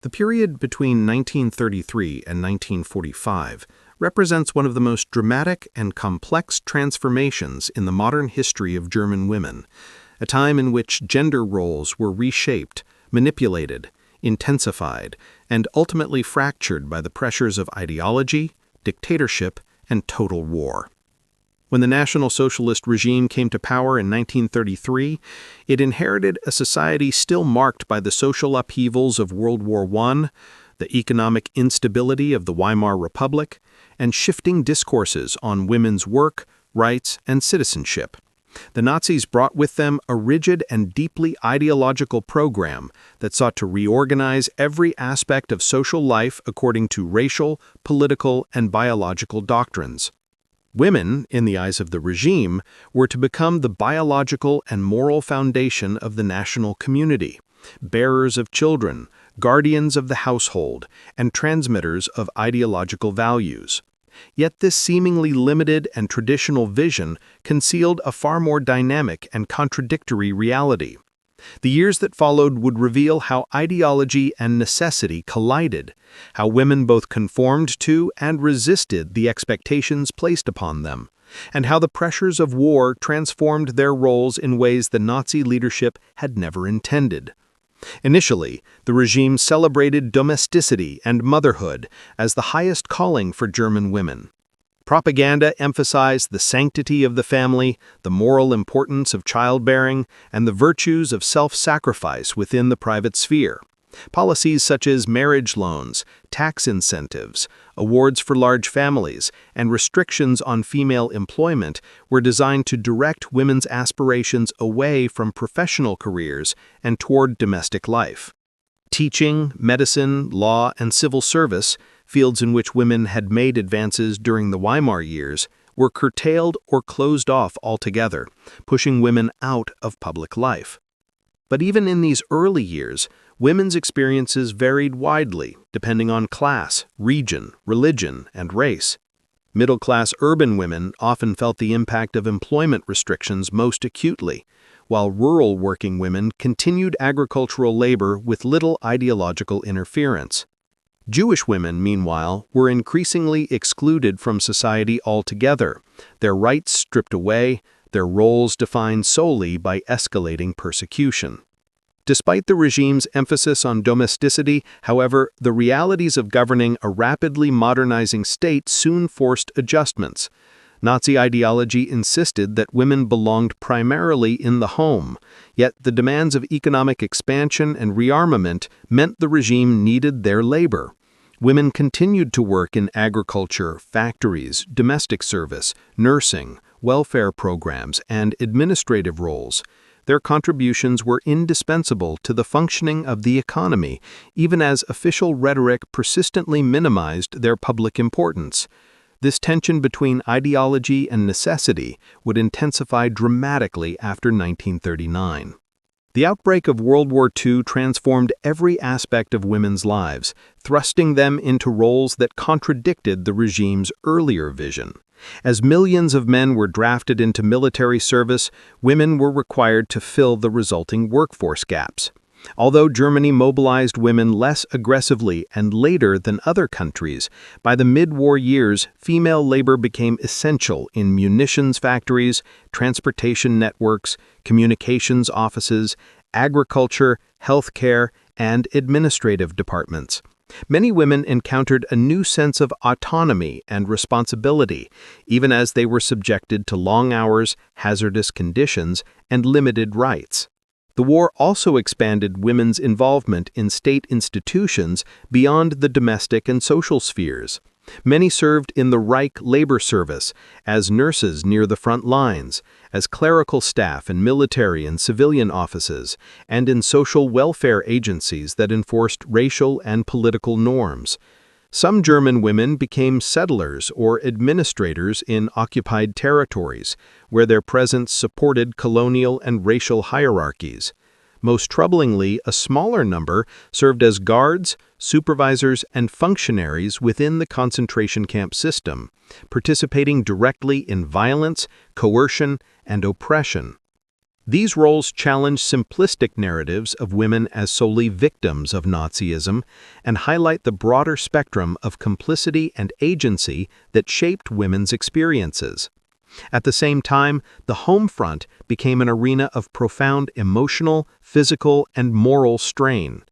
The period between 1933 and 1945 represents one of the most dramatic and complex transformations in the modern history of German women, a time in which gender roles were reshaped, manipulated, intensified, and ultimately fractured by the pressures of ideology, dictatorship, and total war. When the National Socialist regime came to power in 1933, it inherited a society still marked by the social upheavals of World War I, the economic instability of the Weimar Republic, and shifting discourses on women's work, rights, and citizenship. The Nazis brought with them a rigid and deeply ideological program that sought to reorganize every aspect of social life according to racial, political, and biological doctrines. Women, in the eyes of the regime, were to become the biological and moral foundation of the national community, bearers of children, guardians of the household, and transmitters of ideological values. Yet this seemingly limited and traditional vision concealed a far more dynamic and contradictory reality. The years that followed would reveal how ideology and necessity collided, how women both conformed to and resisted the expectations placed upon them, and how the pressures of war transformed their roles in ways the Nazi leadership had never intended. Initially, the regime celebrated domesticity and motherhood as the highest calling for German women. Propaganda emphasized the sanctity of the family, the moral importance of childbearing, and the virtues of self-sacrifice within the private sphere. Policies such as marriage loans, tax incentives, awards for large families, and restrictions on female employment were designed to direct women's aspirations away from professional careers and toward domestic life. Teaching, medicine, law, and civil service, fields in which women had made advances during the Weimar years, were curtailed or closed off altogether, pushing women out of public life. But even in these early years, women's experiences varied widely, depending on class, region, religion, and race. Middle-class urban women often felt the impact of employment restrictions most acutely, while rural working women continued agricultural labor with little ideological interference. Jewish women, meanwhile, were increasingly excluded from society altogether, their rights stripped away, their roles defined solely by escalating persecution. Despite the regime's emphasis on domesticity, however, the realities of governing a rapidly modernizing state soon forced adjustments. Nazi ideology insisted that women belonged primarily in the home, yet the demands of economic expansion and rearmament meant the regime needed their labor. Women continued to work in agriculture, factories, domestic service, nursing, welfare programs, and administrative roles. Their contributions were indispensable to the functioning of the economy, even as official rhetoric persistently minimized their public importance. This tension between ideology and necessity would intensify dramatically after 1939. The outbreak of World War II transformed every aspect of women's lives, thrusting them into roles that contradicted the regime's earlier vision. As millions of men were drafted into military service, women were required to fill the resulting workforce gaps. Although Germany mobilized women less aggressively and later than other countries, by the mid-war years, female labor became essential in munitions factories, transportation networks, communications offices, agriculture, healthcare, and administrative departments. Many women encountered a new sense of autonomy and responsibility, even as they were subjected to long hours, hazardous conditions, and limited rights. The war also expanded women's involvement in state institutions beyond the domestic and social spheres. Many served in the Reich labor service, as nurses near the front lines, as clerical staff in military and civilian offices, and in social welfare agencies that enforced racial and political norms. Some German women became settlers or administrators in occupied territories, where their presence supported colonial and racial hierarchies. Most troublingly, a smaller number served as guards, supervisors, and functionaries within the concentration camp system, participating directly in violence, coercion, and oppression. These roles challenge simplistic narratives of women as solely victims of Nazism and highlight the broader spectrum of complicity and agency that shaped women's experiences. At the same time, the home front became an arena of profound emotional, physical, and moral strain.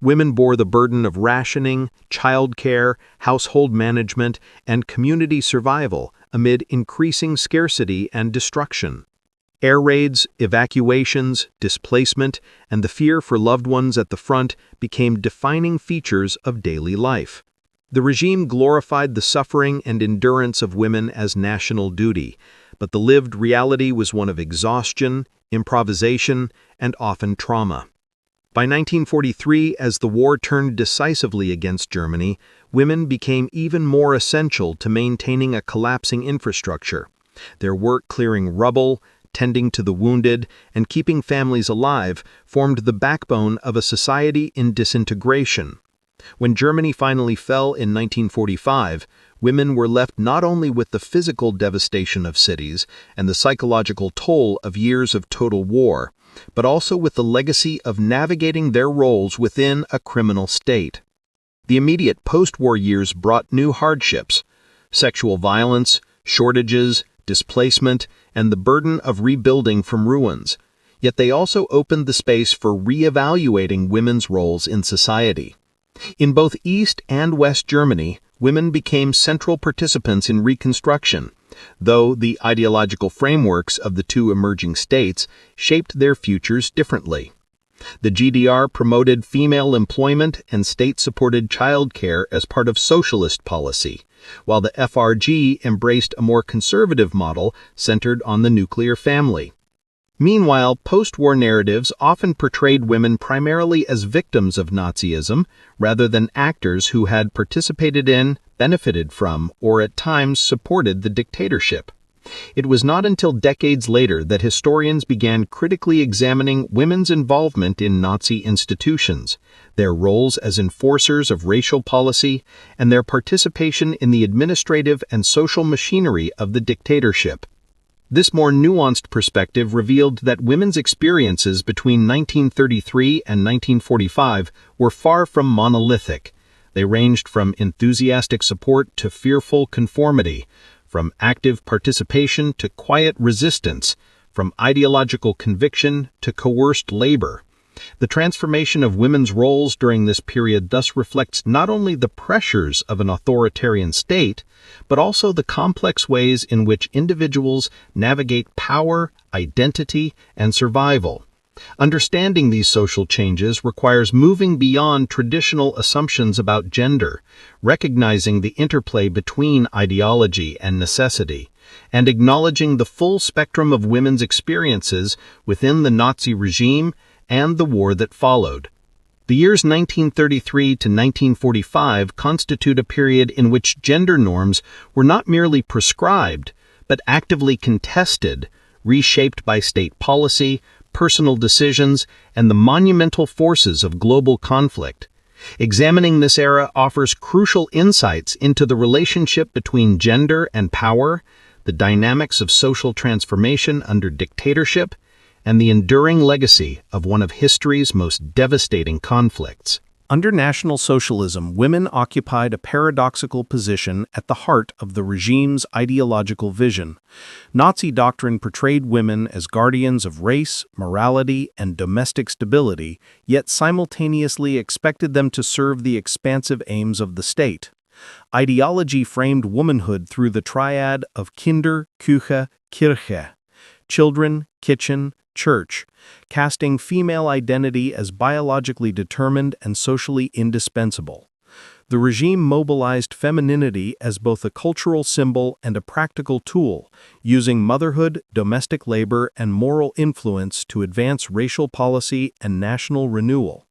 Women bore the burden of rationing, childcare, household management, and community survival amid increasing scarcity and destruction. Air raids, evacuations, displacement, and the fear for loved ones at the front became defining features of daily life. The regime glorified the suffering and endurance of women as national duty, but the lived reality was one of exhaustion, improvisation, and often trauma. By 1943, as the war turned decisively against Germany, women became even more essential to maintaining a collapsing infrastructure. Their work clearing rubble, tending to the wounded, and keeping families alive formed the backbone of a society in disintegration. When Germany finally fell in 1945, women were left not only with the physical devastation of cities and the psychological toll of years of total war, but also with the legacy of navigating their roles within a criminal state. The immediate post-war years brought new hardships: sexual violence, shortages, displacement, and the burden of rebuilding from ruins. Yet they also opened the space for re-evaluating women's roles in society. In both East and West Germany, women became central participants in Reconstruction, though the ideological frameworks of the two emerging states shaped their futures differently. The GDR promoted female employment and state-supported childcare as part of socialist policy, while the FRG embraced a more conservative model centered on the nuclear family. Meanwhile, post-war narratives often portrayed women primarily as victims of Nazism rather than actors who had participated in, benefited from, or at times supported the dictatorship. It was not until decades later that historians began critically examining women's involvement in Nazi institutions, their roles as enforcers of racial policy, and their participation in the administrative and social machinery of the dictatorship. This more nuanced perspective revealed that women's experiences between 1933 and 1945 were far from monolithic. They ranged from enthusiastic support to fearful conformity, from active participation to quiet resistance, from ideological conviction to coerced labor. The transformation of women's roles during this period thus reflects not only the pressures of an authoritarian state, but also the complex ways in which individuals navigate power, identity, and survival. Understanding these social changes requires moving beyond traditional assumptions about gender, recognizing the interplay between ideology and necessity, and acknowledging the full spectrum of women's experiences within the Nazi regime and the war that followed. The years 1933 to 1945 constitute a period in which gender norms were not merely prescribed, but actively contested, reshaped by state policy, personal decisions, and the monumental forces of global conflict. Examining this era offers crucial insights into the relationship between gender and power, the dynamics of social transformation under dictatorship, and the enduring legacy of one of history's most devastating conflicts. Under National Socialism, women occupied a paradoxical position at the heart of the regime's ideological vision. Nazi doctrine portrayed women as guardians of race, morality, and domestic stability, yet simultaneously expected them to serve the expansive aims of the state. Ideology framed womanhood through the triad of Kinder, Küche, Kirche, children, kitchen, church, casting female identity as biologically determined and socially indispensable. The regime mobilized femininity as both a cultural symbol and a practical tool, using motherhood, domestic labor, and moral influence to advance racial policy and national renewal.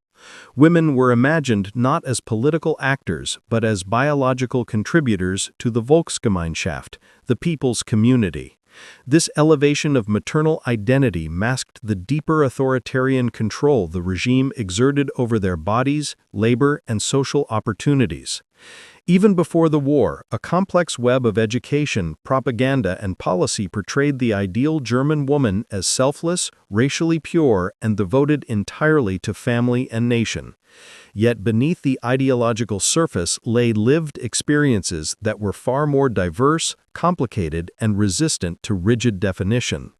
Women were imagined not as political actors, but as biological contributors to the Volksgemeinschaft, the people's community. This elevation of maternal identity masked the deeper authoritarian control the regime exerted over their bodies, labor, and social opportunities. Even before the war, a complex web of education, propaganda, and policy portrayed the ideal German woman as selfless, racially pure, and devoted entirely to family and nation. Yet beneath the ideological surface lay lived experiences that were far more diverse, complicated, and resistant to rigid definition.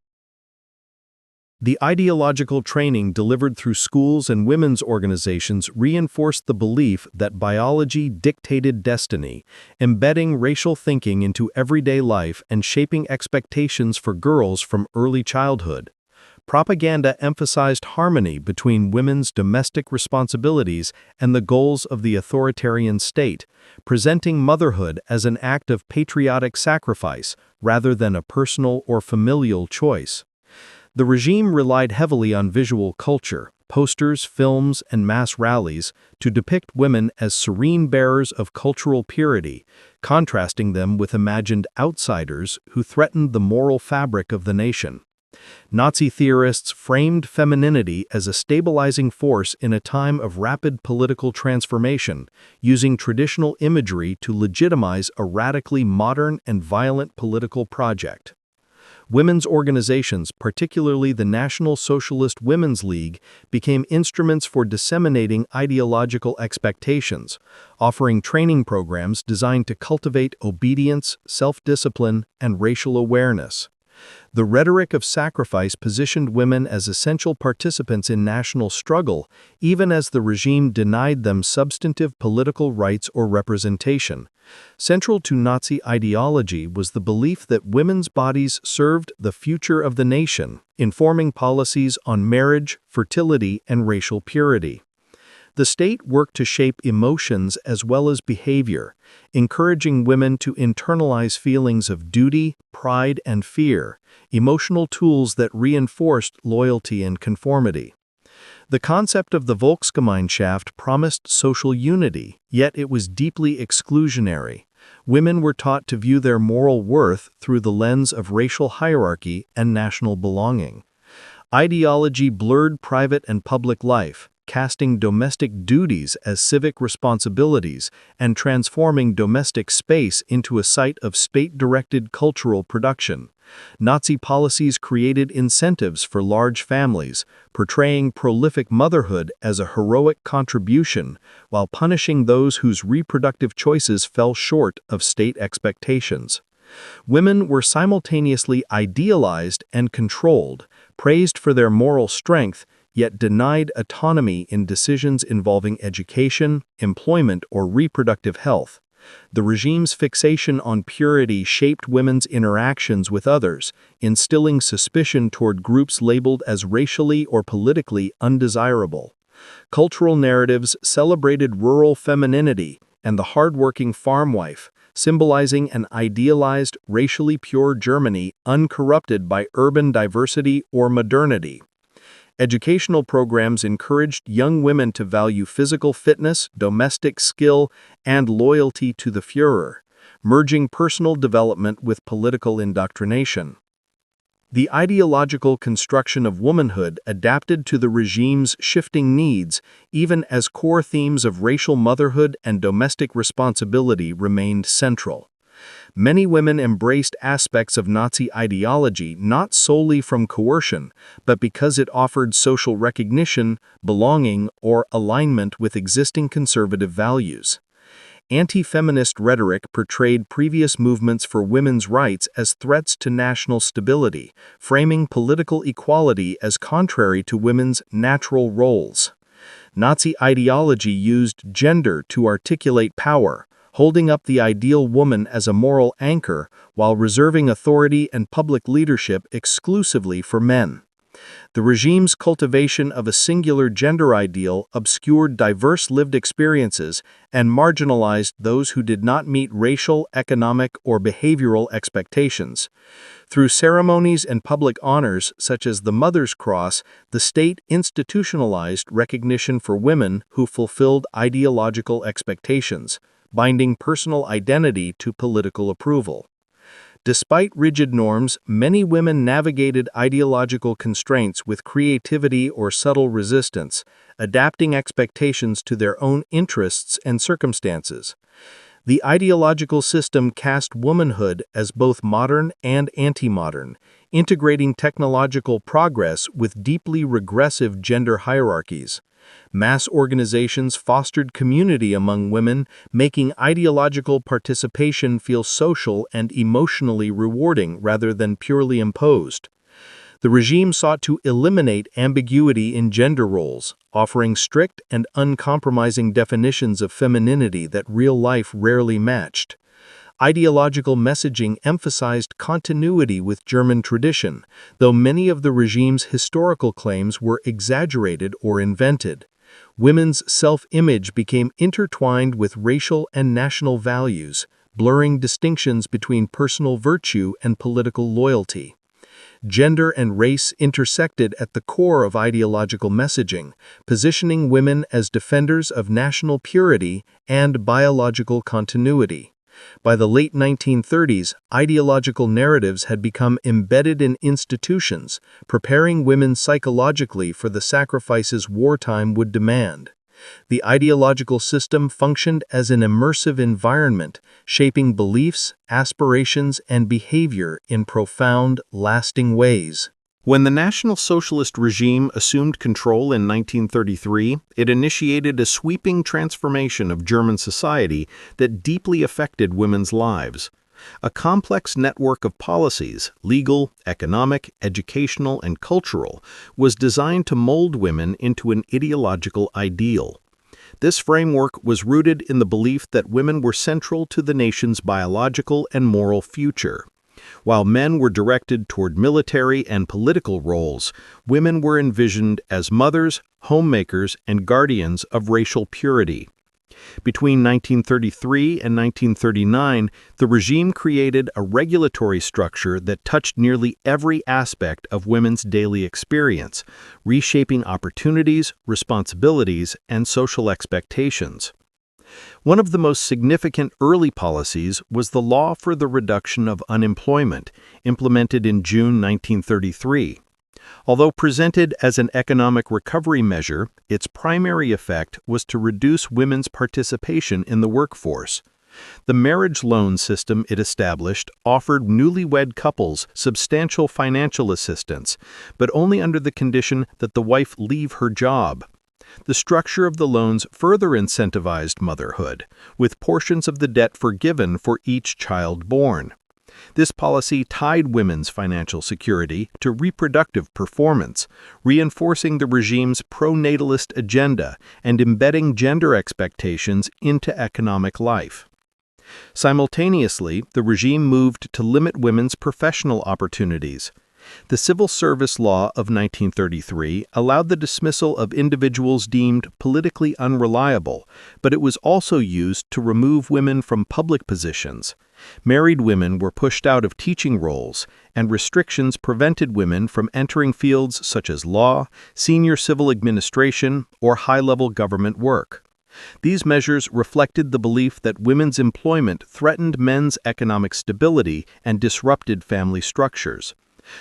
The ideological training delivered through schools and women's organizations reinforced the belief that biology dictated destiny, embedding racial thinking into everyday life and shaping expectations for girls from early childhood. Propaganda emphasized harmony between women's domestic responsibilities and the goals of the authoritarian state, presenting motherhood as an act of patriotic sacrifice rather than a personal or familial choice. The regime relied heavily on visual culture, posters, films, and mass rallies to depict women as serene bearers of cultural purity, contrasting them with imagined outsiders who threatened the moral fabric of the nation. Nazi theorists framed femininity as a stabilizing force in a time of rapid political transformation, using traditional imagery to legitimize a radically modern and violent political project. Women's organizations, particularly the National Socialist Women's League, became instruments for disseminating ideological expectations, offering training programs designed to cultivate obedience, self-discipline, and racial awareness. The rhetoric of sacrifice positioned women as essential participants in national struggle, even as the regime denied them substantive political rights or representation. Central to Nazi ideology was the belief that women's bodies served the future of the nation, informing policies on marriage, fertility, and racial purity. The state worked to shape emotions as well as behavior, encouraging women to internalize feelings of duty, pride, and fear, emotional tools that reinforced loyalty and conformity. The concept of the Volksgemeinschaft promised social unity, yet it was deeply exclusionary. Women were taught to view their moral worth through the lens of racial hierarchy and national belonging. Ideology blurred private and public life, casting domestic duties as civic responsibilities and transforming domestic space into a site of state-directed cultural production. Nazi policies created incentives for large families, portraying prolific motherhood as a heroic contribution while punishing those whose reproductive choices fell short of state expectations. Women were simultaneously idealized and controlled, praised for their moral strength, yet denied autonomy in decisions involving education, employment, or reproductive health. The regime's fixation on purity shaped women's interactions with others, instilling suspicion toward groups labeled as racially or politically undesirable. Cultural narratives celebrated rural femininity and the hardworking farm wife, symbolizing an idealized, racially pure Germany uncorrupted by urban diversity or modernity. Educational programs encouraged young women to value physical fitness, domestic skill, and loyalty to the Führer, merging personal development with political indoctrination. The ideological construction of womanhood adapted to the regime's shifting needs, even as core themes of racial motherhood and domestic responsibility remained central. Many women embraced aspects of Nazi ideology not solely from coercion, but because it offered social recognition, belonging, or alignment with existing conservative values. Anti-feminist rhetoric portrayed previous movements for women's rights as threats to national stability, framing political equality as contrary to women's natural roles. Nazi ideology used gender to articulate power, holding up the ideal woman as a moral anchor while reserving authority and public leadership exclusively for men. The regime's cultivation of a singular gender ideal obscured diverse lived experiences and marginalized those who did not meet racial, economic, or behavioral expectations. Through ceremonies and public honors such as the Mother's Cross, the state institutionalized recognition for women who fulfilled ideological expectations, binding personal identity to political approval. Despite rigid norms, many women navigated ideological constraints with creativity or subtle resistance, adapting expectations to their own interests and circumstances. The ideological system cast womanhood as both modern and anti-modern, integrating technological progress with deeply regressive gender hierarchies. Mass organizations fostered community among women, making ideological participation feel social and emotionally rewarding rather than purely imposed. The regime sought to eliminate ambiguity in gender roles, offering strict and uncompromising definitions of femininity that real life rarely matched. Ideological messaging emphasized continuity with German tradition, though many of the regime's historical claims were exaggerated or invented. Women's self-image became intertwined with racial and national values, blurring distinctions between personal virtue and political loyalty. Gender and race intersected at the core of ideological messaging, positioning women as defenders of national purity and biological continuity. By the late 1930s, ideological narratives had become embedded in institutions, preparing women psychologically for the sacrifices wartime would demand. The ideological system functioned as an immersive environment, shaping beliefs, aspirations, and behavior in profound, lasting ways. When the National Socialist regime assumed control in 1933, it initiated a sweeping transformation of German society that deeply affected women's lives. A complex network of policies, legal, economic, educational, and cultural, was designed to mold women into an ideological ideal. This framework was rooted in the belief that women were central to the nation's biological and moral future. While men were directed toward military and political roles, women were envisioned as mothers, homemakers, and guardians of racial purity. Between 1933 and 1939, the regime created a regulatory structure that touched nearly every aspect of women's daily experience, reshaping opportunities, responsibilities, and social expectations. One of the most significant early policies was the Law for the Reduction of Unemployment, implemented in June 1933. Although presented as an economic recovery measure, its primary effect was to reduce women's participation in the workforce. The marriage loan system it established offered newlywed couples substantial financial assistance, but only under the condition that the wife leave her job. The structure of the loans further incentivized motherhood, with portions of the debt forgiven for each child born. This policy tied women's financial security to reproductive performance, reinforcing the regime's pro-natalist agenda and embedding gender expectations into economic life. Simultaneously, the regime moved to limit women's professional opportunities. The Civil Service Law of 1933 allowed the dismissal of individuals deemed politically unreliable, but it was also used to remove women from public positions. Married women were pushed out of teaching roles, and restrictions prevented women from entering fields such as law, senior civil administration, or high-level government work. These measures reflected the belief that women's employment threatened men's economic stability and disrupted family structures.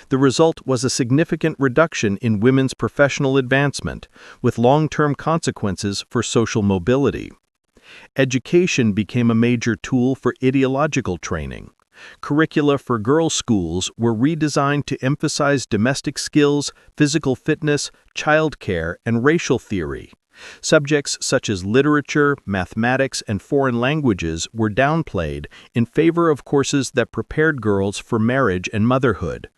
The result was a significant reduction in women's professional advancement, with long-term consequences for social mobility. Education became a major tool for ideological training. Curricula for girls' schools were redesigned to emphasize domestic skills, physical fitness, childcare, and racial theory. Subjects such as literature, mathematics, and foreign languages were downplayed in favor of courses that prepared girls for marriage and motherhood.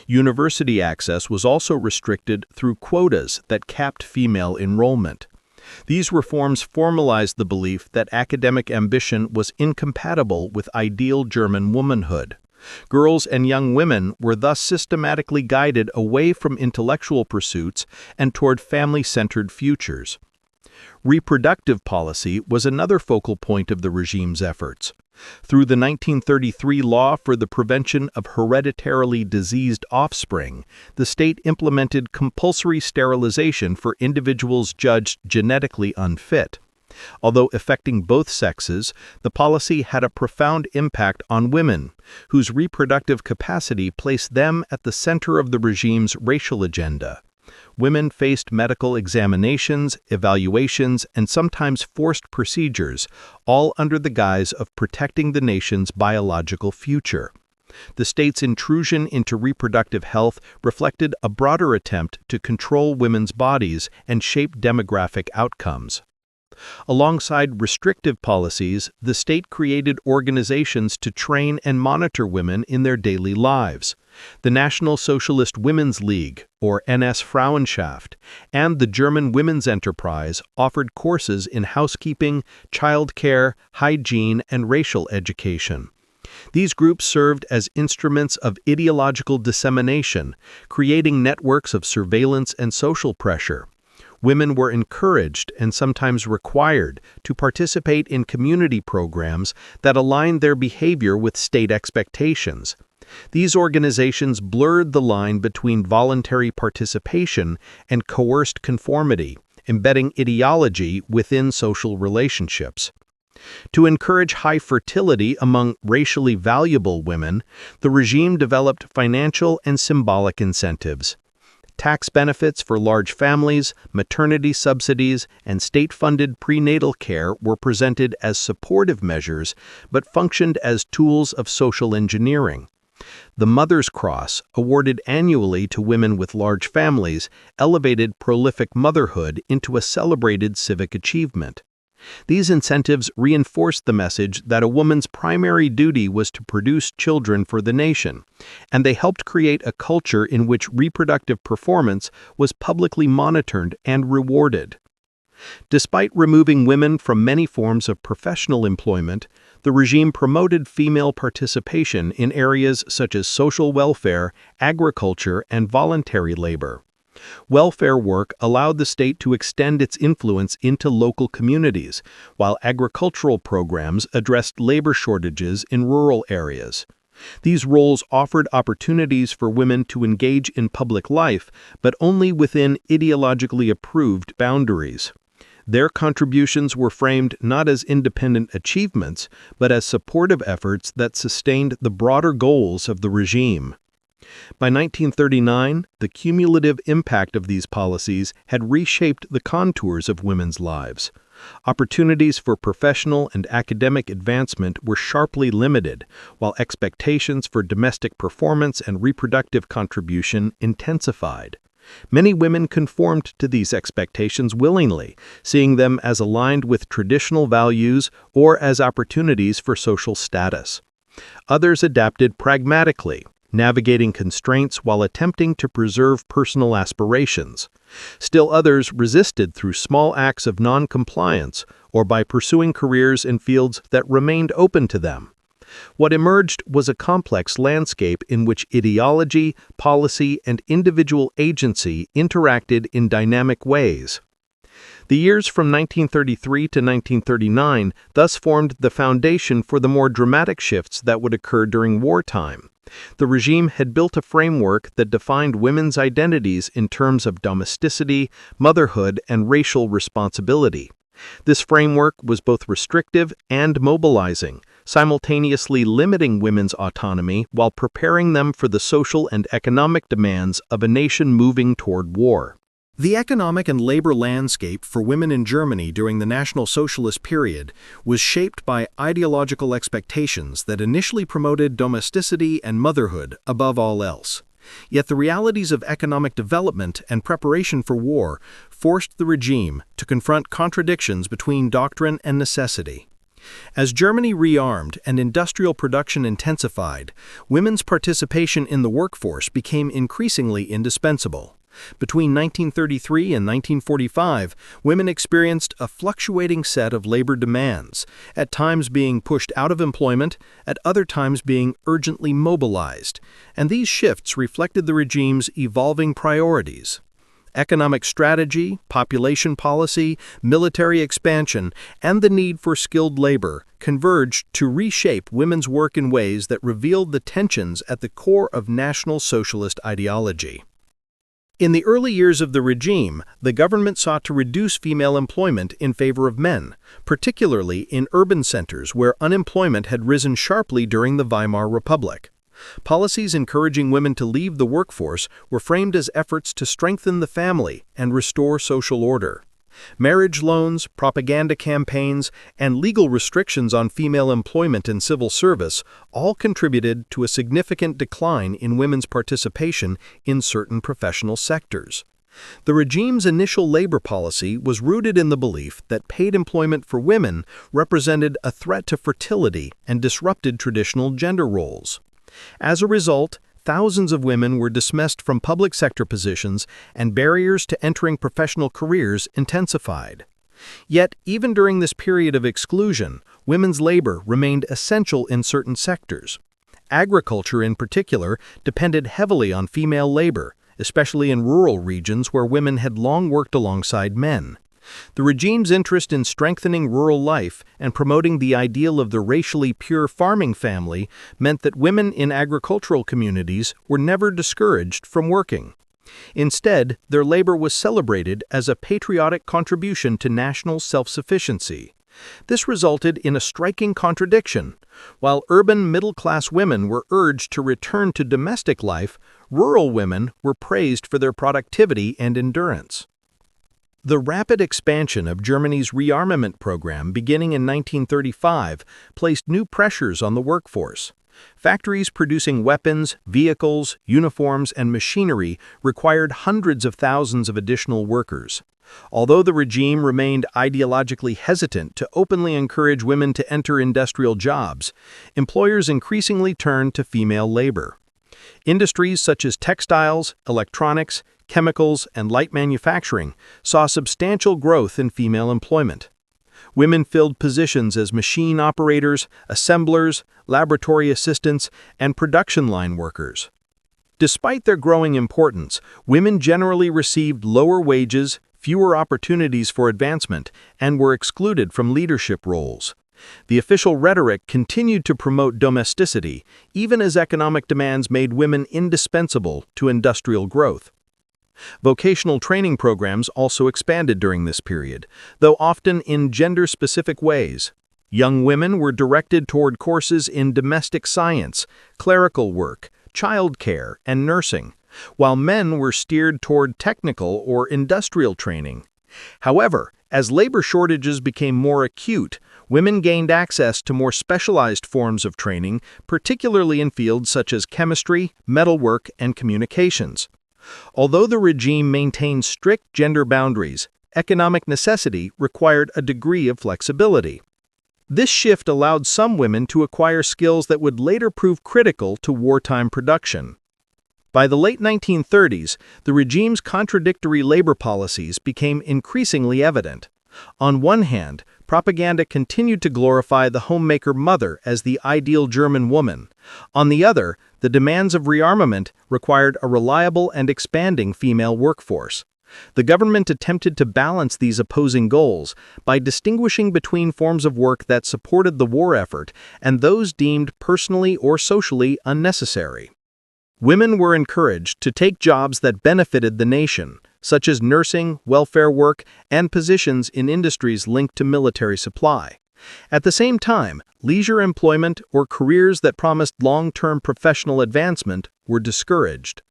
University access was also restricted through quotas that capped female enrollment. These reforms formalized the belief that academic ambition was incompatible with ideal German womanhood. Girls and young women were thus systematically guided away from intellectual pursuits and toward family-centered futures. Reproductive policy was another focal point of the regime's efforts. Through the 1933 Law for the Prevention of Hereditarily Diseased Offspring, the state implemented compulsory sterilization for individuals judged genetically unfit. Although affecting both sexes, the policy had a profound impact on women, whose reproductive capacity placed them at the center of the regime's racial agenda. Women faced medical examinations, evaluations, and sometimes forced procedures, all under the guise of protecting the nation's biological future. The state's intrusion into reproductive health reflected a broader attempt to control women's bodies and shape demographic outcomes. Alongside restrictive policies, the state created organizations to train and monitor women in their daily lives. The National Socialist Women's League, or NS Frauenschaft, and the German Women's Enterprise offered courses in housekeeping, childcare, hygiene, and racial education. These groups served as instruments of ideological dissemination, creating networks of surveillance and social pressure. Women were encouraged and sometimes required to participate in community programs that aligned their behavior with state expectations. These organizations blurred the line between voluntary participation and coerced conformity, embedding ideology within social relationships. To encourage high fertility among racially valuable women, the regime developed financial and symbolic incentives. Tax benefits for large families, maternity subsidies, and state-funded prenatal care were presented as supportive measures but functioned as tools of social engineering. The Mother's Cross, awarded annually to women with large families, elevated prolific motherhood into a celebrated civic achievement. These incentives reinforced the message that a woman's primary duty was to produce children for the nation, and they helped create a culture in which reproductive performance was publicly monitored and rewarded. Despite removing women from many forms of professional employment, the regime promoted female participation in areas such as social welfare, agriculture, and voluntary labor. Welfare work allowed the state to extend its influence into local communities, while agricultural programs addressed labor shortages in rural areas. These roles offered opportunities for women to engage in public life, but only within ideologically approved boundaries. Their contributions were framed not as independent achievements, but as supportive efforts that sustained the broader goals of the regime. By 1939, the cumulative impact of these policies had reshaped the contours of women's lives. Opportunities for professional and academic advancement were sharply limited, while expectations for domestic performance and reproductive contribution intensified. Many women conformed to these expectations willingly, seeing them as aligned with traditional values or as opportunities for social status. Others adapted pragmatically, navigating constraints while attempting to preserve personal aspirations. Still others resisted through small acts of non-compliance or by pursuing careers in fields that remained open to them. What emerged was a complex landscape in which ideology, policy, and individual agency interacted in dynamic ways. The years from 1933 to 1939 thus formed the foundation for the more dramatic shifts that would occur during wartime. The regime had built a framework that defined women's identities in terms of domesticity, motherhood, and racial responsibility. This framework was both restrictive and mobilizing, simultaneously limiting women's autonomy while preparing them for the social and economic demands of a nation moving toward war. The economic and labor landscape for women in Germany during the National Socialist period was shaped by ideological expectations that initially promoted domesticity and motherhood above all else. Yet the realities of economic development and preparation for war forced the regime to confront contradictions between doctrine and necessity. As Germany rearmed and industrial production intensified, women's participation in the workforce became increasingly indispensable. Between 1933 and 1945, women experienced a fluctuating set of labor demands, at times being pushed out of employment, at other times being urgently mobilized, and these shifts reflected the regime's evolving priorities. Economic strategy, population policy, military expansion, and the need for skilled labor converged to reshape women's work in ways that revealed the tensions at the core of National Socialist ideology. In the early years of the regime, the government sought to reduce female employment in favor of men, particularly in urban centers where unemployment had risen sharply during the Weimar Republic. Policies encouraging women to leave the workforce were framed as efforts to strengthen the family and restore social order. Marriage loans, propaganda campaigns, and legal restrictions on female employment and civil service all contributed to a significant decline in women's participation in certain professional sectors. The regime's initial labor policy was rooted in the belief that paid employment for women represented a threat to fertility and disrupted traditional gender roles. As a result, thousands of women were dismissed from public sector positions, and barriers to entering professional careers intensified. Yet, even during this period of exclusion, women's labor remained essential in certain sectors. Agriculture, in particular, depended heavily on female labor, especially in rural regions where women had long worked alongside men. The regime's interest in strengthening rural life and promoting the ideal of the racially pure farming family meant that women in agricultural communities were never discouraged from working. Instead, their labor was celebrated as a patriotic contribution to national self-sufficiency. This resulted in a striking contradiction. While urban middle-class women were urged to return to domestic life, rural women were praised for their productivity and endurance. The rapid expansion of Germany's rearmament program beginning in 1935 placed new pressures on the workforce. Factories producing weapons, vehicles, uniforms, and machinery required hundreds of thousands of additional workers. Although the regime remained ideologically hesitant to openly encourage women to enter industrial jobs, employers increasingly turned to female labor. Industries such as textiles, electronics, chemicals, and light manufacturing saw substantial growth in female employment. Women filled positions as machine operators, assemblers, laboratory assistants, and production line workers. Despite their growing importance, women generally received lower wages, fewer opportunities for advancement, and were excluded from leadership roles. The official rhetoric continued to promote domesticity, even as economic demands made women indispensable to industrial growth. Vocational training programs also expanded during this period, though often in gender-specific ways. Young women were directed toward courses in domestic science, clerical work, childcare, and nursing, while men were steered toward technical or industrial training. However, as labor shortages became more acute, women gained access to more specialized forms of training, particularly in fields such as chemistry, metalwork, and communications. Although the regime maintained strict gender boundaries, economic necessity required a degree of flexibility. This shift allowed some women to acquire skills that would later prove critical to wartime production. By the late 1930s, the regime's contradictory labor policies became increasingly evident. On one hand, propaganda continued to glorify the homemaker mother as the ideal German woman. On the other, the demands of rearmament required a reliable and expanding female workforce. The government attempted to balance these opposing goals by distinguishing between forms of work that supported the war effort and those deemed personally or socially unnecessary. Women were encouraged to take jobs that benefited the nation, such as nursing, welfare work, and positions in industries linked to military supply. At the same time, leisure employment or careers that promised long-term professional advancement were discouraged.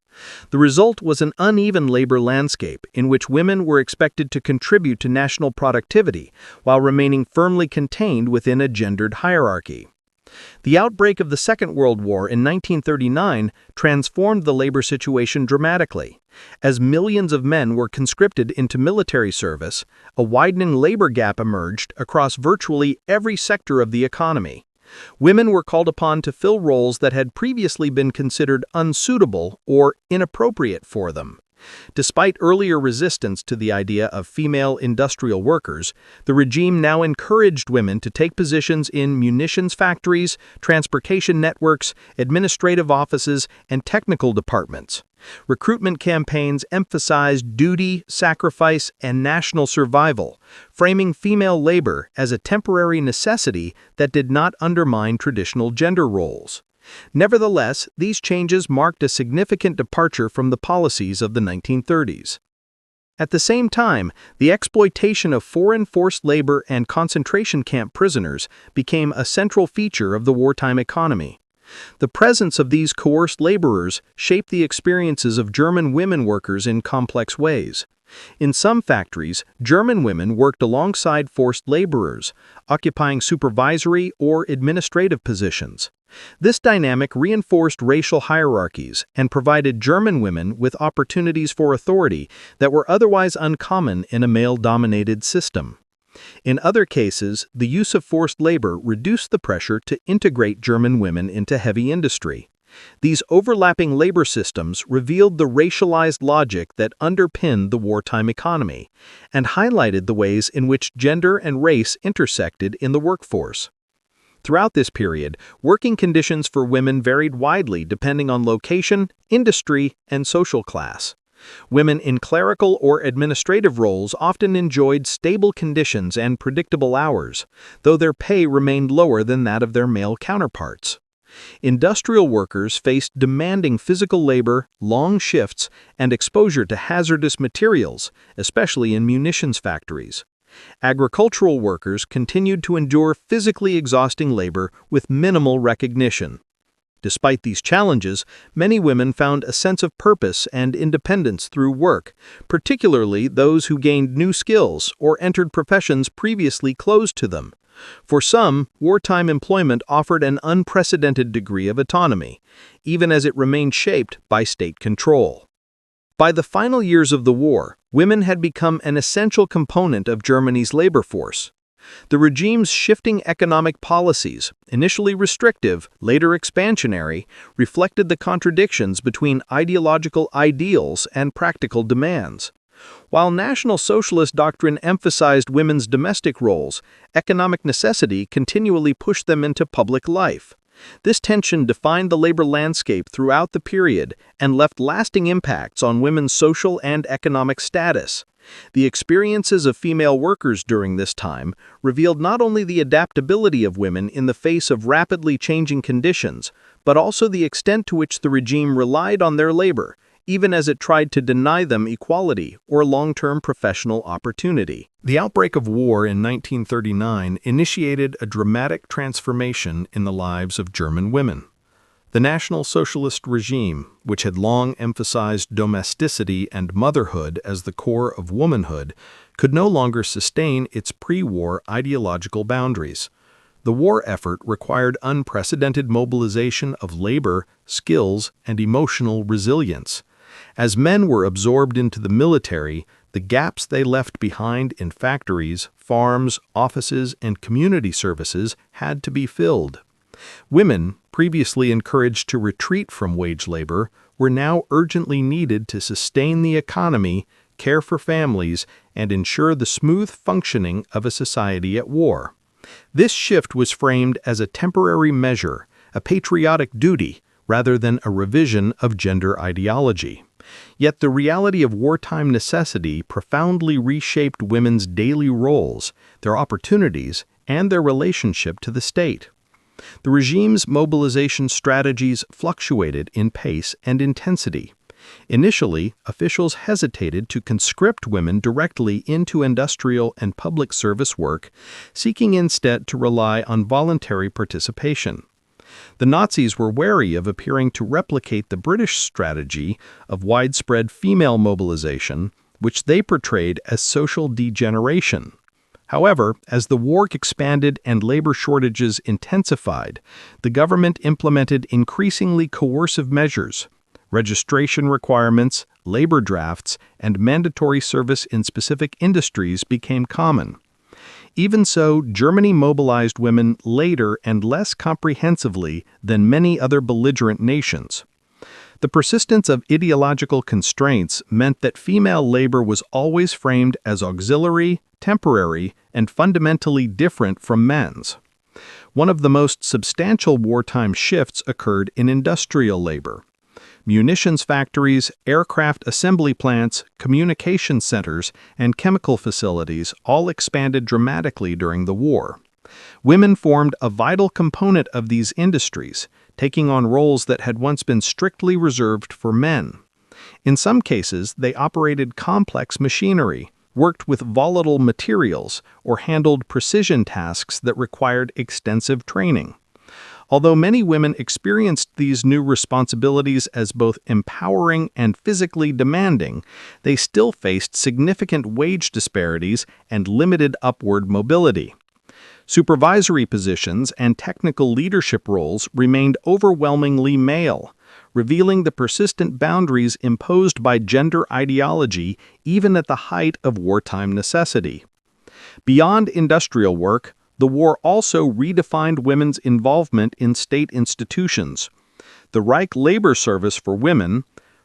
The result was an uneven labor landscape in which women were expected to contribute to national productivity while remaining firmly contained within a gendered hierarchy. The outbreak of the Second World War in 1939 transformed the labor situation dramatically. As millions of men were conscripted into military service, a widening labor gap emerged across virtually every sector of the economy. Women were called upon to fill roles that had previously been considered unsuitable or inappropriate for them. Despite earlier resistance to the idea of female industrial workers, the regime now encouraged women to take positions in munitions factories, transportation networks, administrative offices, and technical departments. Recruitment campaigns emphasized duty, sacrifice, and national survival, framing female labor as a temporary necessity that did not undermine traditional gender roles. Nevertheless, these changes marked a significant departure from the policies of the 1930s. At the same time, the exploitation of foreign forced labor and concentration camp prisoners became a central feature of the wartime economy. The presence of these coerced laborers shaped the experiences of German women workers in complex ways. In some factories, German women worked alongside forced laborers, occupying supervisory or administrative positions. This dynamic reinforced racial hierarchies and provided German women with opportunities for authority that were otherwise uncommon in a male-dominated system. In other cases, the use of forced labor reduced the pressure to integrate German women into heavy industry. These overlapping labor systems revealed the racialized logic that underpinned the wartime economy and highlighted the ways in which gender and race intersected in the workforce. Throughout this period, working conditions for women varied widely depending on location, industry, and social class. Women in clerical or administrative roles often enjoyed stable conditions and predictable hours, though their pay remained lower than that of their male counterparts. Industrial workers faced demanding physical labor, long shifts, and exposure to hazardous materials, especially in munitions factories. Agricultural workers continued to endure physically exhausting labor with minimal recognition. Despite these challenges, many women found a sense of purpose and independence through work, particularly those who gained new skills or entered professions previously closed to them. For some, wartime employment offered an unprecedented degree of autonomy, even as it remained shaped by state control. By the final years of the war, women had become an essential component of Germany's labor force. The regime's shifting economic policies, initially restrictive, later expansionary, reflected the contradictions between ideological ideals and practical demands. While National Socialist doctrine emphasized women's domestic roles, economic necessity continually pushed them into public life. This tension defined the labor landscape throughout the period and left lasting impacts on women's social and economic status. The experiences of female workers during this time revealed not only the adaptability of women in the face of rapidly changing conditions, but also the extent to which the regime relied on their labor, even as it tried to deny them equality or long-term professional opportunity. The outbreak of war in 1939 initiated a dramatic transformation in the lives of German women. The National Socialist regime, which had long emphasized domesticity and motherhood as the core of womanhood, could no longer sustain its pre-war ideological boundaries. The war effort required unprecedented mobilization of labor, skills, and emotional resilience. As men were absorbed into the military, the gaps they left behind in factories, farms, offices, and community services had to be filled. Women, previously encouraged to retreat from wage labor, were now urgently needed to sustain the economy, care for families, and ensure the smooth functioning of a society at war. This shift was framed as a temporary measure, a patriotic duty, rather than a revision of gender ideology. Yet the reality of wartime necessity profoundly reshaped women's daily roles, their opportunities, and their relationship to the state. The regime's mobilization strategies fluctuated in pace and intensity. Initially, officials hesitated to conscript women directly into industrial and public service work, seeking instead to rely on voluntary participation. The Nazis were wary of appearing to replicate the British strategy of widespread female mobilization, which they portrayed as social degeneration. However, as the war expanded and labor shortages intensified, the government implemented increasingly coercive measures. Registration requirements, labor drafts, and mandatory service in specific industries became common. Even so, Germany mobilized women later and less comprehensively than many other belligerent nations. The persistence of ideological constraints meant that female labor was always framed as auxiliary, temporary, and fundamentally different from men's. One of the most substantial wartime shifts occurred in industrial labor. Munitions factories, aircraft assembly plants, communication centers, and chemical facilities all expanded dramatically during the war. Women formed a vital component of these industries, taking on roles that had once been strictly reserved for men. In some cases, they operated complex machinery, worked with volatile materials, or handled precision tasks that required extensive training. Although many women experienced these new responsibilities as both empowering and physically demanding, they still faced significant wage disparities and limited upward mobility. Supervisory positions and technical leadership roles remained overwhelmingly male, revealing the persistent boundaries imposed by gender ideology even at the height of wartime necessity. Beyond industrial work, the war also redefined women's involvement in state institutions. The Reich Labor Service for Women,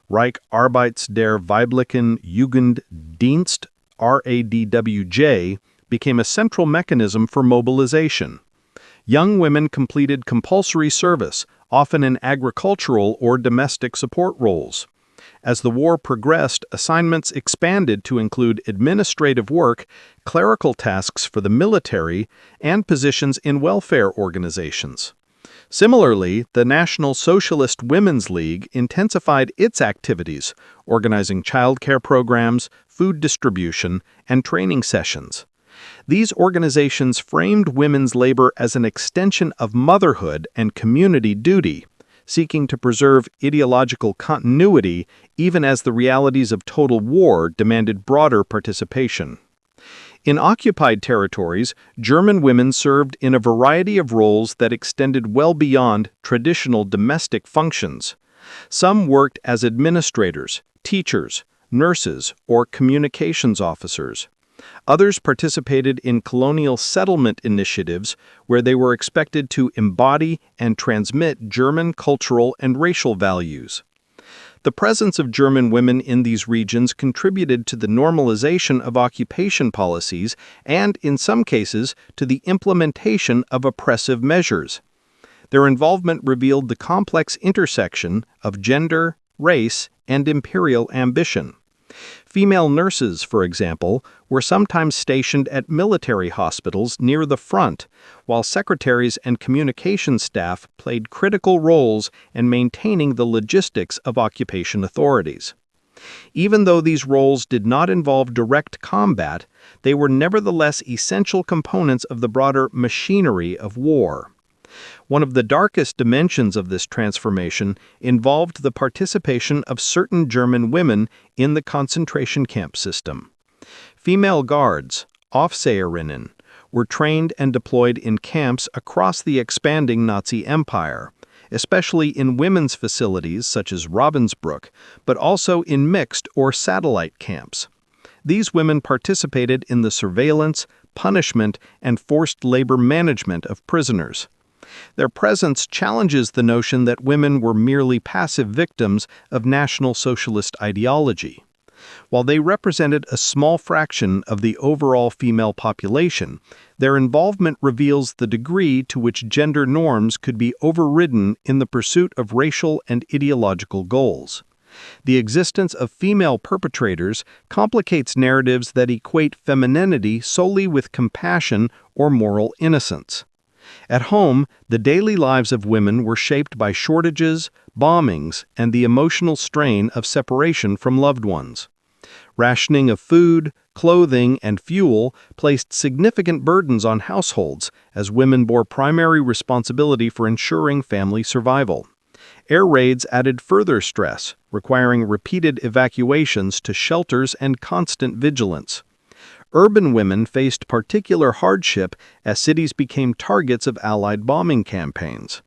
Reich Arbeits der Weiblichen Jugenddienst, RADWJ, became a central mechanism for mobilization. Young women completed compulsory service, often in agricultural or domestic support roles. As the war progressed, assignments expanded to include administrative work, clerical tasks for the military, and positions in welfare organizations. Similarly, the National Socialist Women's League intensified its activities, organizing childcare programs, food distribution, and training sessions. These organizations framed women's labor as an extension of motherhood and community duty, seeking to preserve ideological continuity even as the realities of total war demanded broader participation. In occupied territories, German women served in a variety of roles that extended well beyond traditional domestic functions. Some worked as administrators, teachers, nurses, or communications officers. Others participated in colonial settlement initiatives where they were expected to embody and transmit German cultural and racial values. The presence of German women in these regions contributed to the normalization of occupation policies and, in some cases, to the implementation of oppressive measures. Their involvement revealed the complex intersection of gender, race, and imperial ambition. Female nurses, for example, were sometimes stationed at military hospitals near the front, while secretaries and communication staff played critical roles in maintaining the logistics of occupation authorities. Even though these roles did not involve direct combat, they were nevertheless essential components of the broader machinery of war. One of the darkest dimensions of this transformation involved the participation of certain German women in the concentration camp system. Female guards, Aufseherinnen, were trained and deployed in camps across the expanding Nazi Empire, especially in women's facilities such as Ravensbrück, but also in mixed or satellite camps. These women participated in the surveillance, punishment, and forced labor management of prisoners. Their presence challenges the notion that women were merely passive victims of National Socialist ideology. While they represented a small fraction of the overall female population, their involvement reveals the degree to which gender norms could be overridden in the pursuit of racial and ideological goals. The existence of female perpetrators complicates narratives that equate femininity solely with compassion or moral innocence. At home, the daily lives of women were shaped by shortages, bombings, and the emotional strain of separation from loved ones. Rationing of food, clothing, and fuel placed significant burdens on households as women bore primary responsibility for ensuring family survival. Air raids added further stress, requiring repeated evacuations to shelters and constant vigilance. Urban women faced particular hardship as cities became targets of Allied bombing campaigns.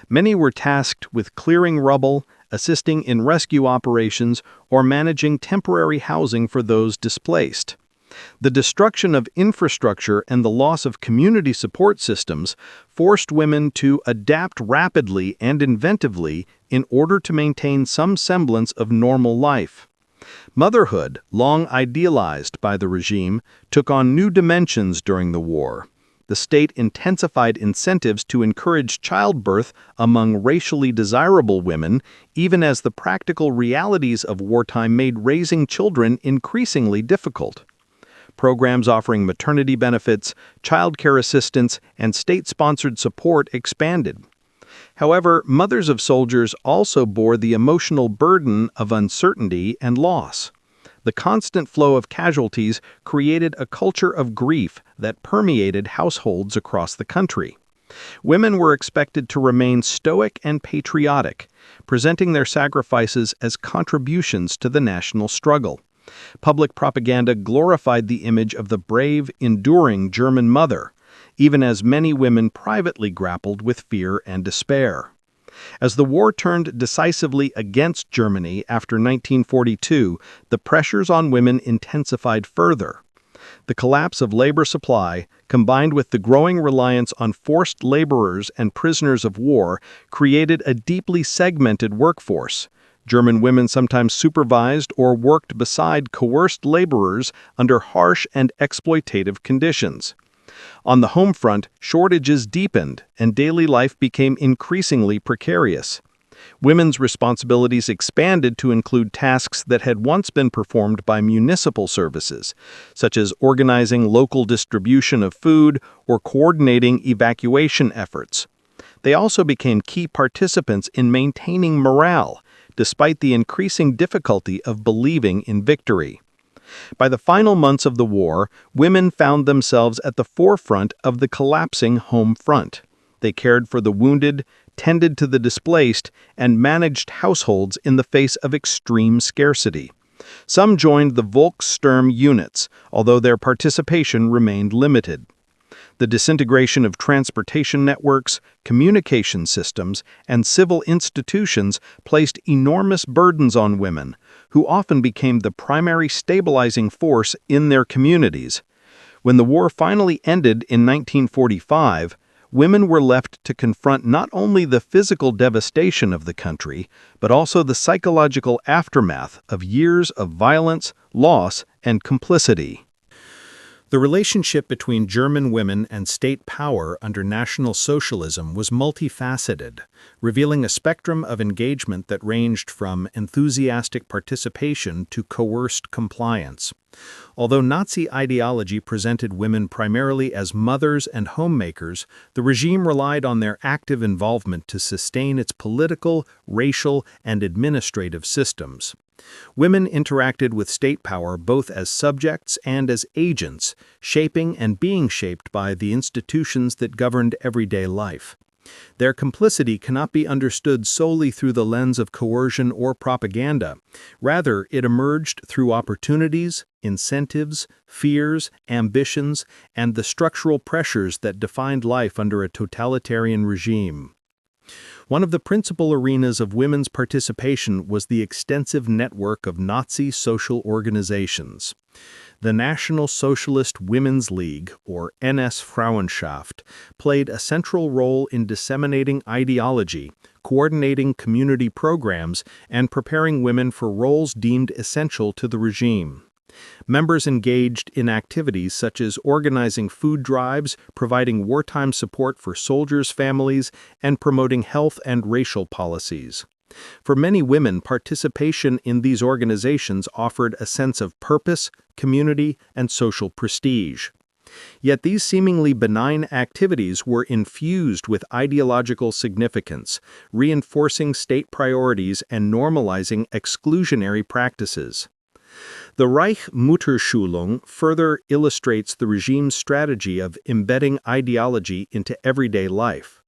Many were tasked with clearing rubble, assisting in rescue operations, or managing temporary housing for those displaced. The destruction of infrastructure and the loss of community support systems forced women to adapt rapidly and inventively in order to maintain some semblance of normal life. Motherhood, long idealized by the regime, took on new dimensions during the war. The state intensified incentives to encourage childbirth among racially desirable women, even as the practical realities of wartime made raising children increasingly difficult. Programs offering maternity benefits, childcare assistance, and state-sponsored support expanded. However, mothers of soldiers also bore the emotional burden of uncertainty and loss. The constant flow of casualties created a culture of grief that permeated households across the country. Women were expected to remain stoic and patriotic, presenting their sacrifices as contributions to the national struggle. Public propaganda glorified the image of the brave, enduring German mother, even as many women privately grappled with fear and despair. As the war turned decisively against Germany after 1942, the pressures on women intensified further. The collapse of labor supply, combined with the growing reliance on forced laborers and prisoners of war, created a deeply segmented workforce. German women sometimes supervised or worked beside coerced laborers under harsh and exploitative conditions. On the home front, shortages deepened and daily life became increasingly precarious. Women's responsibilities expanded to include tasks that had once been performed by municipal services, such as organizing local distribution of food or coordinating evacuation efforts. They also became key participants in maintaining morale, despite the increasing difficulty of believing in victory. By the final months of the war, women found themselves at the forefront of the collapsing home front. They cared for the wounded, tended to the displaced, and managed households in the face of extreme scarcity. Some joined the Volkssturm units, although their participation remained limited. The disintegration of transportation networks, communication systems, and civil institutions placed enormous burdens on women, who often became the primary stabilizing force in their communities. When the war finally ended in 1945, women were left to confront not only the physical devastation of the country, but also the psychological aftermath of years of violence, loss, and complicity. The relationship between German women and state power under National Socialism was multifaceted, revealing a spectrum of engagement that ranged from enthusiastic participation to coerced compliance. Although Nazi ideology presented women primarily as mothers and homemakers, the regime relied on their active involvement to sustain its political, racial, and administrative systems. Women interacted with state power both as subjects and as agents, shaping and being shaped by the institutions that governed everyday life. Their complicity cannot be understood solely through the lens of coercion or propaganda. Rather, it emerged through opportunities, incentives, fears, ambitions, and the structural pressures that defined life under a totalitarian regime. One of the principal arenas of women's participation was the extensive network of Nazi social organizations. The National Socialist Women's League, or NS-Frauenschaft, played a central role in disseminating ideology, coordinating community programs, and preparing women for roles deemed essential to the regime. Members engaged in activities such as organizing food drives, providing wartime support for soldiers' families, and promoting health and racial policies. For many women, participation in these organizations offered a sense of purpose, community, and social prestige. Yet these seemingly benign activities were infused with ideological significance, reinforcing state priorities and normalizing exclusionary practices. The Reich-Mutterschulung further illustrates the regime's strategy of embedding ideology into everyday life.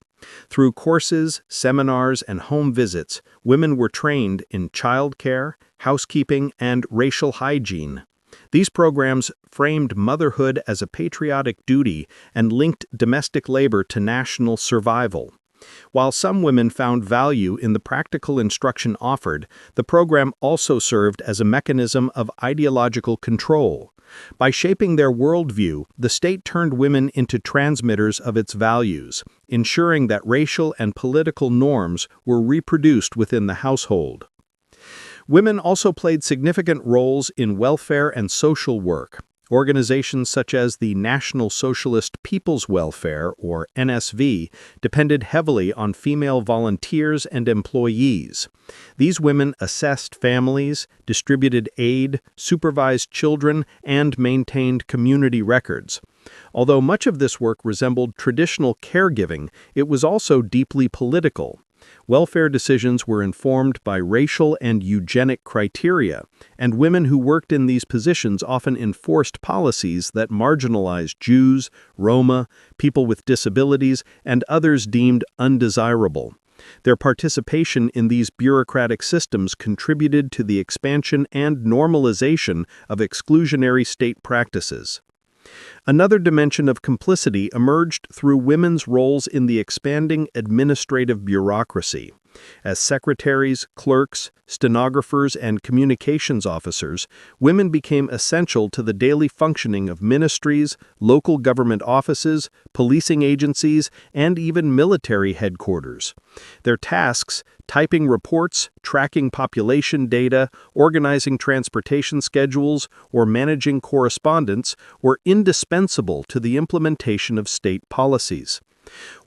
Through courses, seminars, and home visits, women were trained in childcare, housekeeping, and racial hygiene. These programs framed motherhood as a patriotic duty and linked domestic labor to national survival. While some women found value in the practical instruction offered, the program also served as a mechanism of ideological control. By shaping their worldview, the state turned women into transmitters of its values, ensuring that racial and political norms were reproduced within the household. Women also played significant roles in welfare and social work. Organizations such as the National Socialist People's Welfare, or NSV, depended heavily on female volunteers and employees. These women assessed families, distributed aid, supervised children, and maintained community records. Although much of this work resembled traditional caregiving, it was also deeply political. Welfare decisions were informed by racial and eugenic criteria, and women who worked in these positions often enforced policies that marginalized Jews, Roma, people with disabilities, and others deemed undesirable. Their participation in these bureaucratic systems contributed to the expansion and normalization of exclusionary state practices. Another dimension of complicity emerged through women's roles in the expanding administrative bureaucracy. As secretaries, clerks, stenographers, and communications officers, women became essential to the daily functioning of ministries, local government offices, policing agencies, and even military headquarters. Their tasks, typing reports, tracking population data, organizing transportation schedules, or managing correspondence, were indispensable to the implementation of state policies.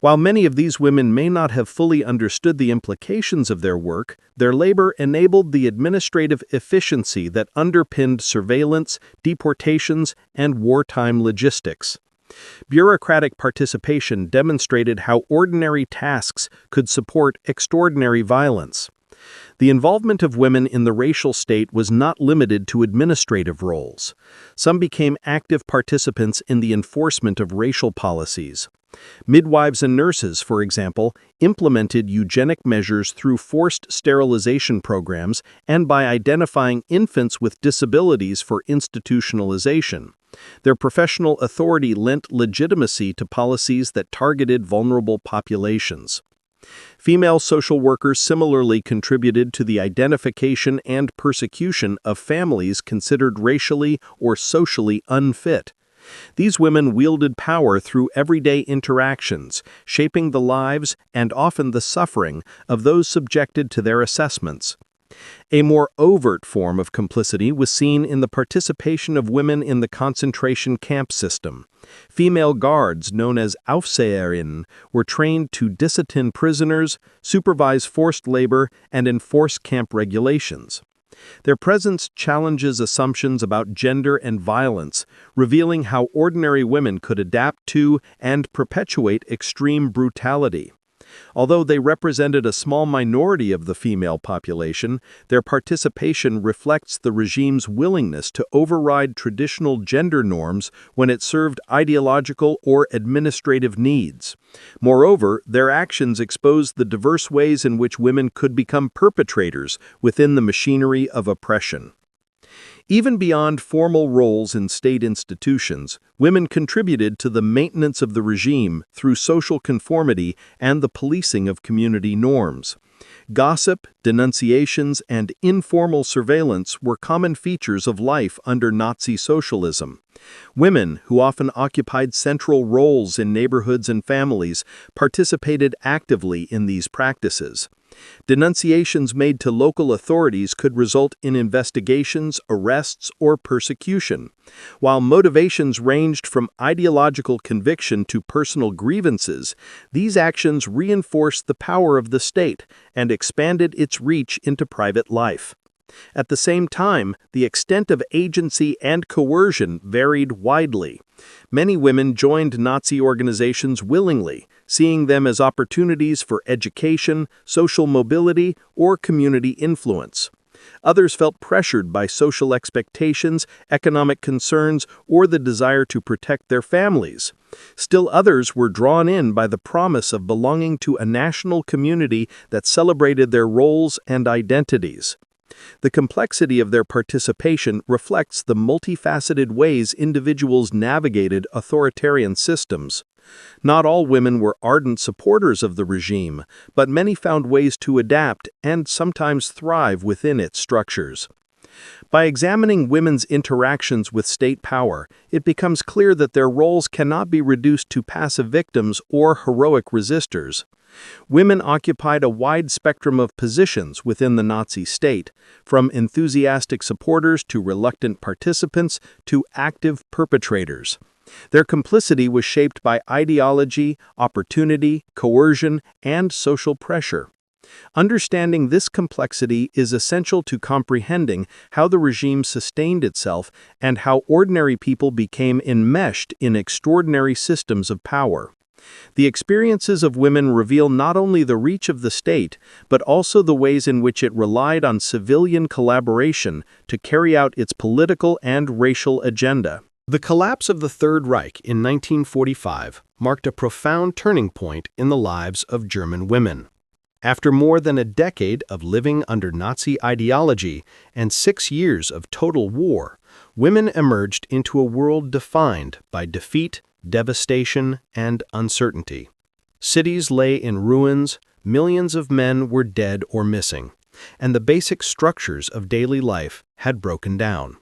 While many of these women may not have fully understood the implications of their work, their labor enabled the administrative efficiency that underpinned surveillance, deportations, and wartime logistics. Bureaucratic participation demonstrated how ordinary tasks could support extraordinary violence. The involvement of women in the racial state was not limited to administrative roles. Some became active participants in the enforcement of racial policies. Midwives and nurses, for example, implemented eugenic measures through forced sterilization programs and by identifying infants with disabilities for institutionalization. Their professional authority lent legitimacy to policies that targeted vulnerable populations. Female social workers similarly contributed to the identification and persecution of families considered racially or socially unfit. These women wielded power through everyday interactions, shaping the lives and often the suffering of those subjected to their assessments. A more overt form of complicity was seen in the participation of women in the concentration camp system. Female guards, known as Aryan, were trained to discipline prisoners, supervise forced labor, and enforce camp regulations. Their presence challenges assumptions about gender and violence, revealing how ordinary women could adapt to and perpetuate extreme brutality. Although they represented a small minority of the female population, their participation reflects the regime's willingness to override traditional gender norms when it served ideological or administrative needs. Moreover, their actions exposed the diverse ways in which women could become perpetrators within the machinery of oppression. Even beyond formal roles in state institutions, women contributed to the maintenance of the regime through social conformity and the policing of community norms. Gossip, denunciations, and informal surveillance were common features of life under Nazi socialism. Women, who often occupied central roles in neighborhoods and families, participated actively in these practices. Denunciations made to local authorities could result in investigations, arrests, or persecution. While motivations ranged from ideological conviction to personal grievances, these actions reinforced the power of the state and expanded its reach into private life. At the same time, the extent of agency and coercion varied widely. Many women joined Nazi organizations willingly, seeing them as opportunities for education, social mobility, or community influence. Others felt pressured by social expectations, economic concerns, or the desire to protect their families. Still others were drawn in by the promise of belonging to a national community that celebrated their roles and identities. The complexity of their participation reflects the multifaceted ways individuals navigated authoritarian systems. Not all women were ardent supporters of the regime, but many found ways to adapt and sometimes thrive within its structures. By examining women's interactions with state power, it becomes clear that their roles cannot be reduced to passive victims or heroic resistors. Women occupied a wide spectrum of positions within the Nazi state, from enthusiastic supporters to reluctant participants to active perpetrators. Their complicity was shaped by ideology, opportunity, coercion, and social pressure. Understanding this complexity is essential to comprehending how the regime sustained itself and how ordinary people became enmeshed in extraordinary systems of power. The experiences of women reveal not only the reach of the state, but also the ways in which it relied on civilian collaboration to carry out its political and racial agenda. The collapse of the Third Reich in 1945 marked a profound turning point in the lives of German women. After more than a decade of living under Nazi ideology and 6 years of total war, women emerged into a world defined by defeat, devastation, and uncertainty. Cities lay in ruins, millions of men were dead or missing, and the basic structures of daily life had broken down.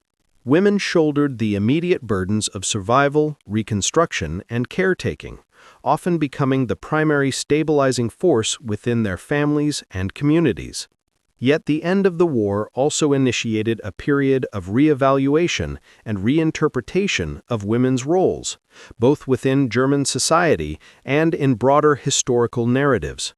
Women shouldered the immediate burdens of survival, reconstruction, and caretaking, often becoming the primary stabilizing force within their families and communities. Yet the end of the war also initiated a period of reevaluation and reinterpretation of women's roles, both within German society and in broader historical narratives.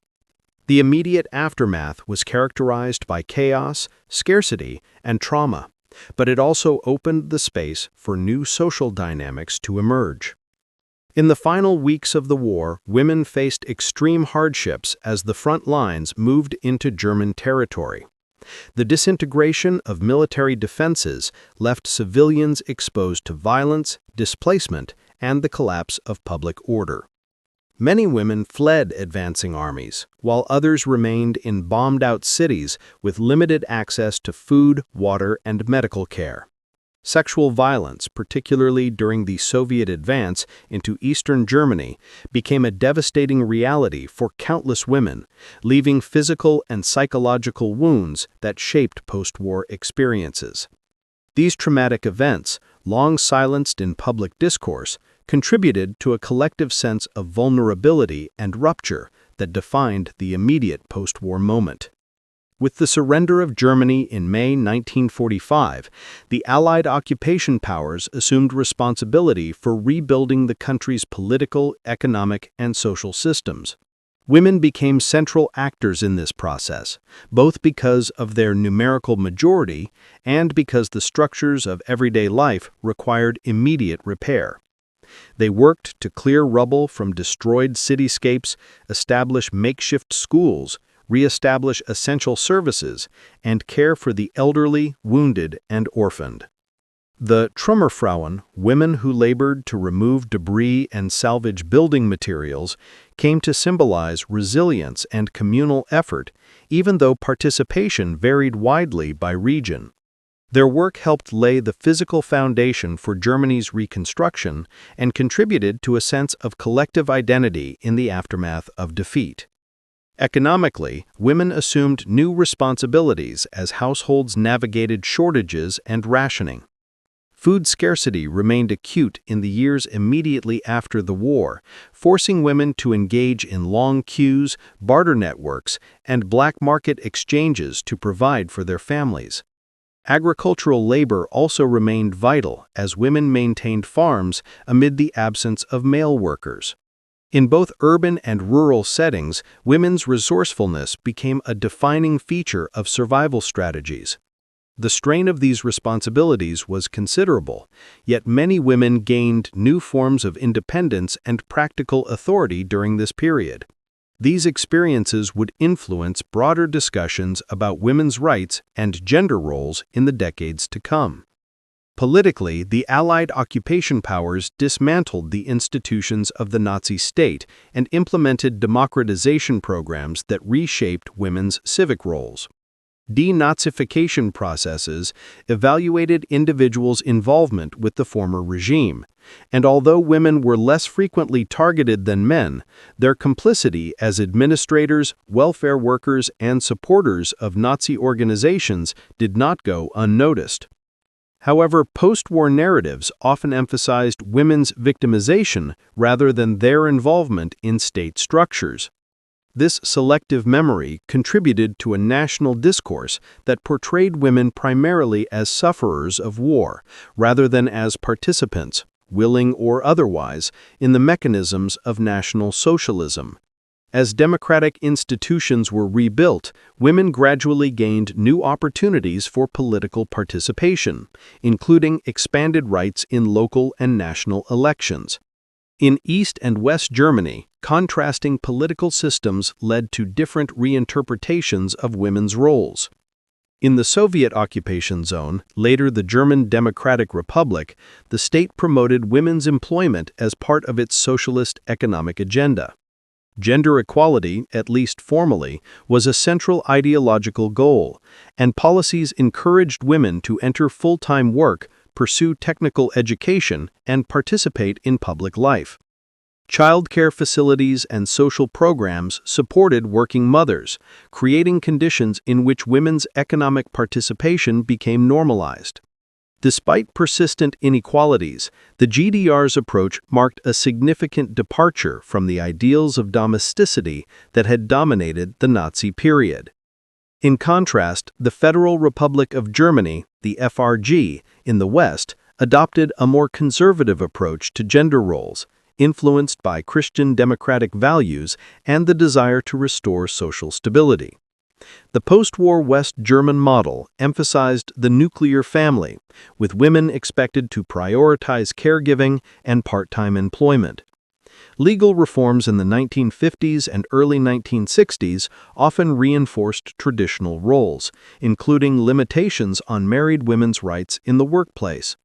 The immediate aftermath was characterized by chaos, scarcity, and trauma, but it also opened the space for new social dynamics to emerge. In the final weeks of the war, women faced extreme hardships as the front lines moved into German territory. The disintegration of military defenses left civilians exposed to violence, displacement, and the collapse of public order. Many women fled advancing armies, while others remained in bombed-out cities with limited access to food, water, and medical care. Sexual violence, particularly during the Soviet advance into eastern Germany, became a devastating reality for countless women, leaving physical and psychological wounds that shaped post-war experiences. These traumatic events, long silenced in public discourse, contributed to a collective sense of vulnerability and rupture that defined the immediate post-war moment. With the surrender of Germany in May 1945, the Allied occupation powers assumed responsibility for rebuilding the country's political, economic, and social systems. Women became central actors in this process, both because of their numerical majority and because the structures of everyday life required immediate repair. They worked to clear rubble from destroyed cityscapes, establish makeshift schools, re-establish essential services, and care for the elderly, wounded, and orphaned. The Trümmerfrauen, women who labored to remove debris and salvage building materials, came to symbolize resilience and communal effort, even though participation varied widely by region. Their work helped lay the physical foundation for Germany's reconstruction and contributed to a sense of collective identity in the aftermath of defeat. Economically, women assumed new responsibilities as households navigated shortages and rationing. Food scarcity remained acute in the years immediately after the war, forcing women to engage in long queues, barter networks, and black market exchanges to provide for their families. Agricultural labor also remained vital as women maintained farms amid the absence of male workers. In both urban and rural settings, women's resourcefulness became a defining feature of survival strategies. The strain of these responsibilities was considerable, yet many women gained new forms of independence and practical authority during this period. These experiences would influence broader discussions about women's rights and gender roles in the decades to come. Politically, the Allied occupation powers dismantled the institutions of the Nazi state and implemented democratization programs that reshaped women's civic roles. Denazification processes evaluated individuals' involvement with the former regime, and although women were less frequently targeted than men, their complicity as administrators, welfare workers, and supporters of Nazi organizations did not go unnoticed. However, post-war narratives often emphasized women's victimization rather than their involvement in state structures. This selective memory contributed to a national discourse that portrayed women primarily as sufferers of war, rather than as participants, willing or otherwise, in the mechanisms of National Socialism. As democratic institutions were rebuilt, women gradually gained new opportunities for political participation, including expanded rights in local and national elections. In East and West Germany, contrasting political systems led to different reinterpretations of women's roles. In the Soviet occupation zone, later the German Democratic Republic, the state promoted women's employment as part of its socialist economic agenda. Gender equality, at least formally, was a central ideological goal, and policies encouraged women to enter full-time work, pursue technical education, and participate in public life. Childcare facilities and social programs supported working mothers, creating conditions in which women's economic participation became normalized. Despite persistent inequalities, the GDR's approach marked a significant departure from the ideals of domesticity that had dominated the Nazi period. In contrast, the Federal Republic of Germany, the FRG, in the West, adopted a more conservative approach to gender roles, influenced by Christian democratic values and the desire to restore social stability. The post-war West German model emphasized the nuclear family, with women expected to prioritize caregiving and part-time employment. Legal reforms in the 1950s and early 1960s often reinforced traditional roles, including limitations on married women's rights in the workplace.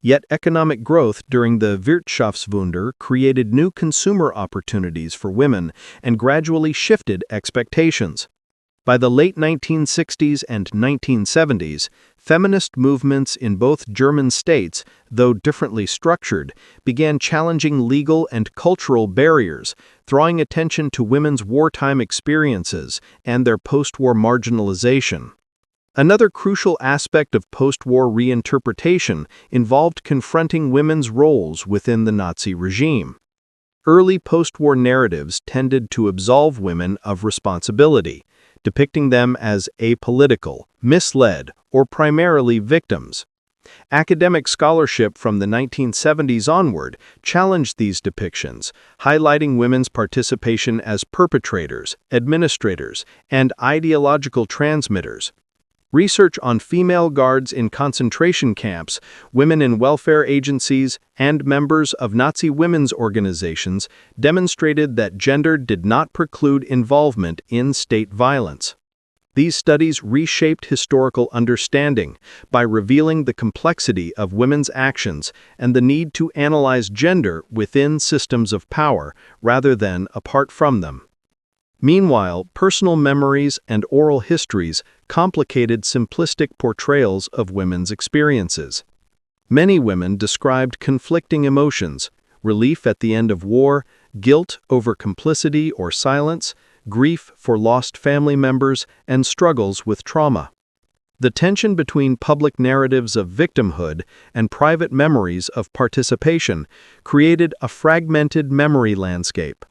Yet economic growth during the Wirtschaftswunder created new consumer opportunities for women and gradually shifted expectations. By the late 1960s and 1970s, feminist movements in both German states, though differently structured, began challenging legal and cultural barriers, drawing attention to women's wartime experiences and their post-war marginalization. Another crucial aspect of post-war reinterpretation involved confronting women's roles within the Nazi regime. Early post-war narratives tended to absolve women of responsibility, depicting them as apolitical, misled, or primarily victims. Academic scholarship from the 1970s onward challenged these depictions, highlighting women's participation as perpetrators, administrators, and ideological transmitters. Research on female guards in concentration camps, women in welfare agencies, and members of Nazi women's organizations demonstrated that gender did not preclude involvement in state violence. These studies reshaped historical understanding by revealing the complexity of women's actions and the need to analyze gender within systems of power rather than apart from them. Meanwhile, personal memories and oral histories complicated simplistic portrayals of women's experiences. Many women described conflicting emotions: relief at the end of war, guilt over complicity or silence, grief for lost family members, and struggles with trauma. The tension between public narratives of victimhood and private memories of participation created a fragmented memory landscape.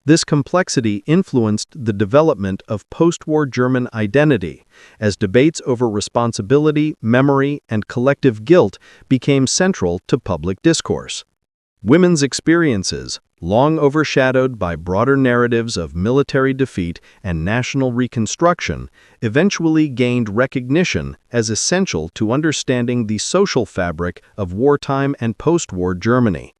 This complexity influenced the development of post-war German identity, as debates over responsibility, memory, and collective guilt became central to public discourse. Women's experiences, long overshadowed by broader narratives of military defeat and national reconstruction, eventually gained recognition as essential to understanding the social fabric of wartime and post-war Germany.